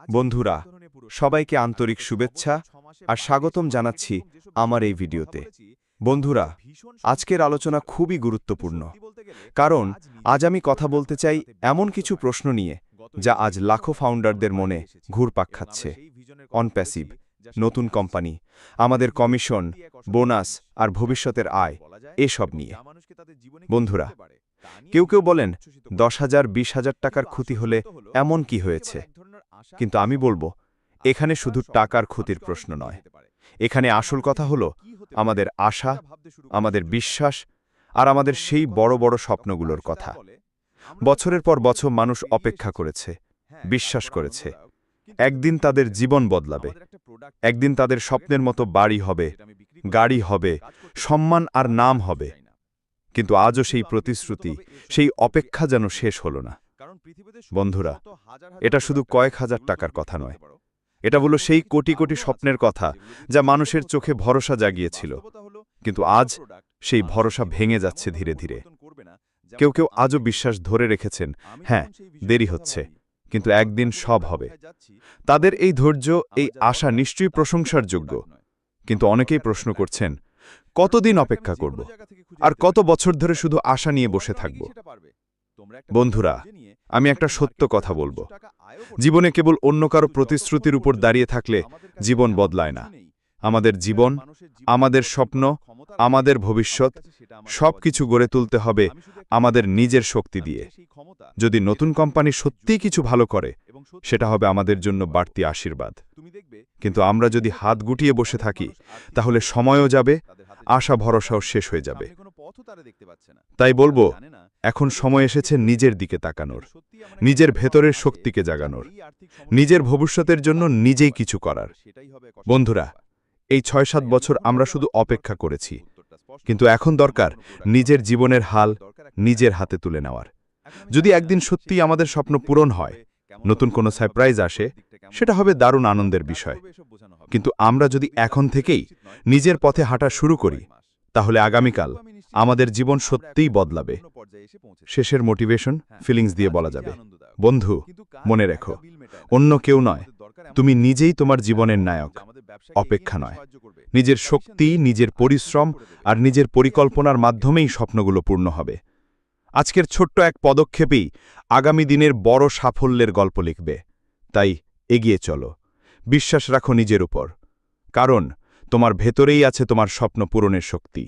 বন্ধুরা, সবাইকে আন্তরিক শুভেচ্ছা আর স্বাগতম জানাচ্ছি আমার এই ভিডিওতে। বন্ধুরা, আজকের আলোচনা খুবই গুরুত্বপূর্ণ, কারণ আজ আমি কথা বলতে চাই এমন কিছু প্রশ্ন নিয়ে যা আজ লাখো ফাউন্ডারদের মনে ঘুরপাক খাচ্ছে। অনপ্যাসিভ, নতুন কোম্পানি, আমাদের কমিশন, বোনাস আর ভবিষ্যতের আয়, এসব নিয়ে। বন্ধুরা, কেউ কেউ বলেন 10,000 20,000 টাকার ক্ষতি হলে এমন কি হয়েছে, কিন্তু আমি বলবো এখানে শুধু টাকার ক্ষতির প্রশ্ন নয়। এখানে আসল কথা হলো আমাদের আশা, আমাদের বিশ্বাস আর আমাদের সেই বড় বড় স্বপ্নগুলোর কথা। বছরের পর বছর মানুষ অপেক্ষা করেছে, বিশ্বাস করেছে একদিন তাদের জীবন বদলাবে, একদিন তাদের স্বপ্নের মতো বাড়ি হবে, গাড়ি হবে, সম্মান আর নাম হবে। কিন্তু আজও সেই প্রতিশ্রুতি, সেই অপেক্ষা যেন শেষ হলো না। বন্ধুরা, এটা শুধু কয়েক হাজার টাকার কথা নয়, এটা হলো সেই কোটি কোটি স্বপ্নের কথা যা মানুষের চোখে ভরসা জাগিয়েছিল। কিন্তু আজ সেই ভরসা ভেঙে যাচ্ছে ধীরে ধীরে। কেউ কেউ আজও বিশ্বাস ধরে রেখেছেন, হ্যাঁ, দেরি হচ্ছে, কিন্তু একদিন সব হবে। তাদের এই ধৈর্য, এই আশা নিশ্চয়ই প্রশংসার যোগ্য। কিন্তু অনেকেই প্রশ্ন করছেন, কতদিন অপেক্ষা করব, আর কত বছর ধরে শুধু আশা নিয়ে বসে থাকব? বন্ধুরা, আমি একটা সত্য কথা বলবো, জীবনে কেবল অন্য কারো প্রতিশ্রুতির উপর দাঁড়িয়ে থাকলে জীবন বদলায় না। আমাদের জীবন, আমাদের স্বপ্ন, আমাদের ভবিষ্যৎ সবকিছু গড়ে তুলতে হবে আমাদের নিজের শক্তি দিয়ে। যদি নতুন কোম্পানি সত্যিই কিছু ভালো করে, সেটা হবে আমাদের জন্য বাড়তি আশীর্বাদ। কিন্তু আমরা যদি হাত গুটিয়ে বসে থাকি, তাহলে সময়ও যাবে, আশা ভরসাও শেষ হয়ে যাবে। তাই বলবো, এখন সময় এসেছে নিজের দিকে তাকানোর, নিজের ভেতরের শক্তিকে জাগানোর, নিজের ভবিষ্যতের জন্য নিজেই কিছু করার। বন্ধুরা, এই 6-7 বছর আমরা শুধু অপেক্ষা করেছি, কিন্তু এখন দরকার নিজের জীবনের হাল নিজের হাতে তুলে নেওয়ার। যদি একদিন সত্যিই আমাদের স্বপ্ন পূরণ হয়, নতুন কোনো সারপ্রাইজ আসে, সেটা হবে দারুণ আনন্দের বিষয়। কিন্তু আমরা যদি এখন থেকেই নিজের পথে হাঁটা শুরু করি, তাহলে আগামীকাল আমাদের জীবন সত্যিই বদলাবে। শেষের মোটিভেশন ফিলিংস দিয়ে বলা যাবে, বন্ধু, মনে রেখো, অন্য কেউ নয়, তুমি নিজেই তোমার জীবনের নায়ক। অপেক্ষা নয়, নিজের শক্তি, নিজের পরিশ্রম আর নিজের পরিকল্পনার মাধ্যমেই স্বপ্নগুলো পূর্ণ হবে। আজকের ছোট্ট এক পদক্ষেপেই আগামী দিনের বড় সাফল্যের গল্প লিখবে। তাই এগিয়ে চলো, বিশ্বাস রাখো নিজের উপর, কারণ তোমার ভেতরেই আছে তোমার স্বপ্ন পূরণের শক্তি।